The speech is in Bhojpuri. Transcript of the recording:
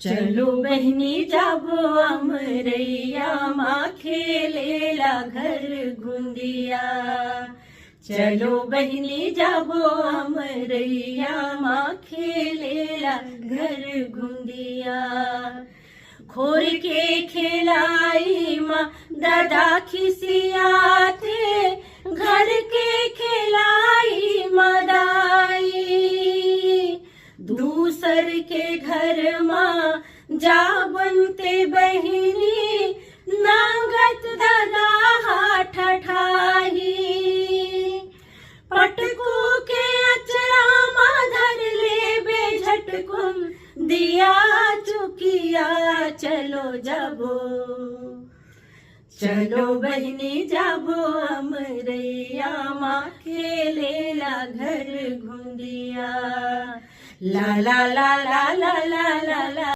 चलो बहिनी जाबो अमरैया माँ खेलेला घर घुंदिया। चलो बहिनी जाबो अमरैया माँ खेलेला घर घुंदिया। खोर के खेलाई माँ दादा खिसियाते, घर के खेलाई माँ दाई। दूसर के घर माँ जा बनते बहिनी, नांगत दादा हाथ ठाही। पटकू के अचरा माँ धर ले बे झटकुम, दिया चुकिया चलो जाबो। चलो बहिनी जाबो अमरैया माँ खेलेला घर घुंदिया। ला ला ला ला ला ला ला ला।